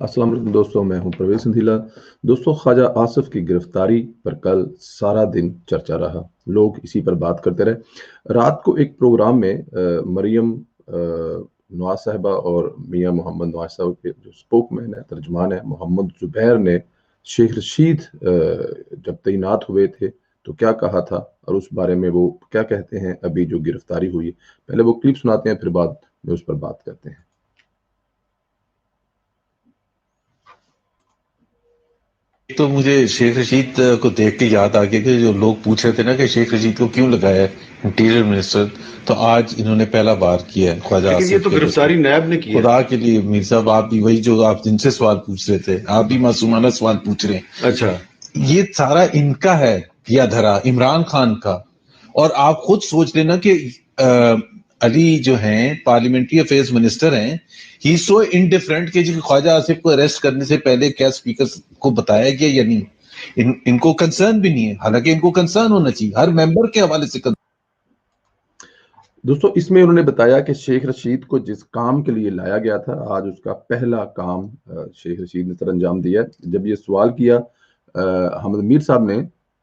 अस्सलाम वालेकुम दोस्तों, मैं हूं परवेज सिंधीला। दोस्तों, ख्वाजा आसिफ की गिरफ्तारी पर कल सारा दिन चर्चा रहा। लोग इसी पर बात करते रहे। रात को एक प्रोग्राम में मरियम नवाज साहिबा और मियां मोहम्मद नवाज साहब के जो स्पोकमैन है, तर्जुमान है, मोहम्मद जुबैर ने शेख रशीद जब तैनात हुए थे तो क्या कहा था और उस बारे में वो क्या कहते हैं अभी जो गिरफ्तारी हुई है। पहले वो क्लिप सुनाते हैं, फिर बाद में उस पर बात करते हैं। तो मुझे शेख रशीद को देख के याद आ गया कि जो लोग पूछ रहे थे ना कि शेख रशीद को क्यों लगाया है इंटीरियर मिनिस्टर, तो आज इन्होंने पहला बार किया है ख्वाजा लेकिन ये आसिफ तो के अगेंस्ट गिरफ्तारी में। नैब ने की है। खुदा के लिए मीर साहब, आप भी वही जो आप जिनसे सवाल पूछ रहे थे, आप भी मासूमाना सवाल पूछ रहे हैं। अच्छा, ये सारा इनका है या धरा इमरान खान का। और आप खुद सोच लेना कि अली जो हैं पार्लियामेंट्री अफेयर्स मिनिस्टर हैं, ही सो इनडिफरेंट कि जी ख्वाजा आसिफ को अरेस्ट करने से पहले क्या स्पीकर को बताया गया या नहीं। इनको कंसर्न भी नहीं है, हालांकि इनको कंसर्न होना चाहिए हर मेंबर के हवाले से। दोस्तों, इसमें उन्होंने बताया कि शेख रशीद को जिस काम के लिए लाया गया था, आज उसका पहला काम शेख रशीद ने सर अंजाम दिया है। जब ये सवाल किया हमद मीर साहब ने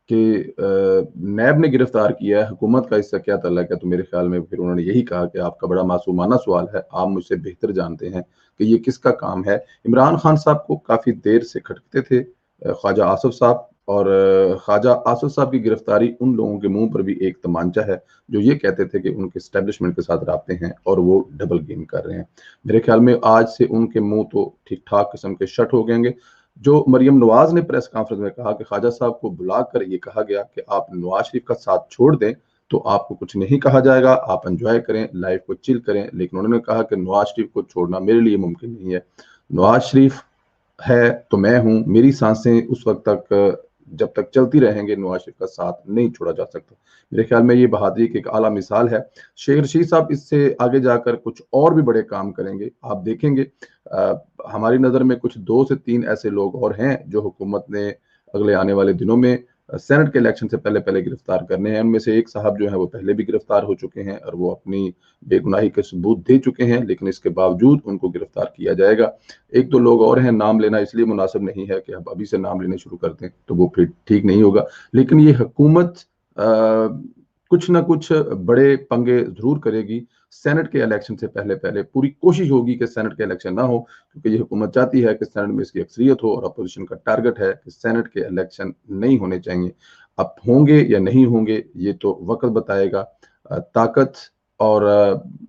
कि नैब ने गिरफ्तार किया है, हुकूमत का इससे क्या ताल्लुक है, तो मेरे ख्याल में फिर उन्होंने यही कहा कि आपका बड़ा मासूमाना सवाल है, आप मुझसे बेहतर जानते हैं कि ये किसका काम है। इमरान खान साहब को काफी देर से खटकते थे ख्वाजा आसिफ साहब, और ख्वाजा आसिफ साहब की गिरफ्तारी उन लोगों के मुंह पर भी एक तमांचा है जो ये कहते थे कि उनके स्टैब्लिशमेंट के साथ राब्ते हैं और वो डबल गेम कर रहे हैं। मेरे ख्याल में आज से उनके मुंह तो ठीक ठाक किस्म के शट हो गएंगे। जो मरियम नवाज ने प्रेस कॉन्फ्रेंस में कहा कि ख्वाजा साहब को बुलाकर ये कहा गया कि आप नवाज शरीफ का साथ छोड़ दें तो आपको कुछ नहीं कहा जाएगा, आप एंजॉय करें, लाइफ को चिल करें, लेकिन उन्होंने कहा कि नवाज शरीफ को छोड़ना मेरे लिए मुमकिन नहीं है। नवाज शरीफ है तो मैं हूं, मेरी सांसें उस वक्त तक जब तक चलती रहेंगे नवाज शरीफ का साथ नहीं छोड़ा जा सकता। मेरे ख्याल में ये बहादुरी की एक आला मिसाल है। शेख रशीद साहब इससे आगे जाकर कुछ और भी बड़े काम करेंगे, आप देखेंगे। हमारी नज़र में कुछ 2 से 3 ऐसे लोग और हैं जो हुकूमत ने अगले आने वाले दिनों में सेनेट के इलेक्शन से पहले पहले गिरफ्तार करने हैं। उनमें से एक साहब जो है वो पहले भी गिरफ्तार हो चुके हैं और वो अपनी बेगुनाही के सबूत दे चुके हैं, लेकिन इसके बावजूद उनको गिरफ्तार किया जाएगा। 1-2 लोग और हैं, नाम लेना इसलिए मुनासिब नहीं है कि अब अभी से नाम लेने शुरू कर दें तो वो फिर ठीक नहीं होगा। लेकिन ये हुकूमत कुछ ना कुछ बड़े पंगे जरूर करेगी। सेनेट के इलेक्शन से पहले पहले पूरी कोशिश होगी कि सेनेट के इलेक्शन ना हो, क्योंकि ये हुकूमत चाहती है कि सेनेट में इसकी अक्सरियत हो और अपोजिशन का टारगेट है कि सेनेट के इलेक्शन नहीं होने चाहिए। अब होंगे या नहीं होंगे ये तो वक्त बताएगा। ताकत और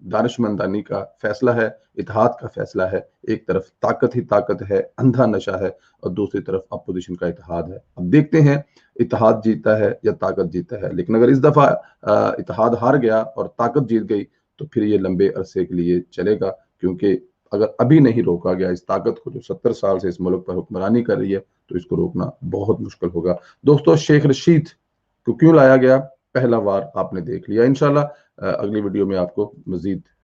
दानिशमंदानी का फैसला है, इत्तेहाद का फैसला है। एक तरफ ताकत ही ताकत है, अंधा नशा है, और दूसरी तरफ अपोजिशन का इत्तेहाद है। अब देखते हैं इत्तेहाद जीतता है या ताकत जीतता है। लेकिन अगर इस दफा इत्तेहाद हार गया और ताकत जीत गई तो फिर ये लंबे अरसे के लिए चलेगा, क्योंकि अगर अभी नहीं रोका गया इस ताकत को जो 70 साल से इस मुल्क पर हुक्मरानी कर रही है तो इसको रोकना बहुत मुश्किल होगा। दोस्तों, शेख रशीद को क्यों लाया गया, पहला वार आपने देख लिया। इंशाल्लाह अगली वीडियो में आपको मजीद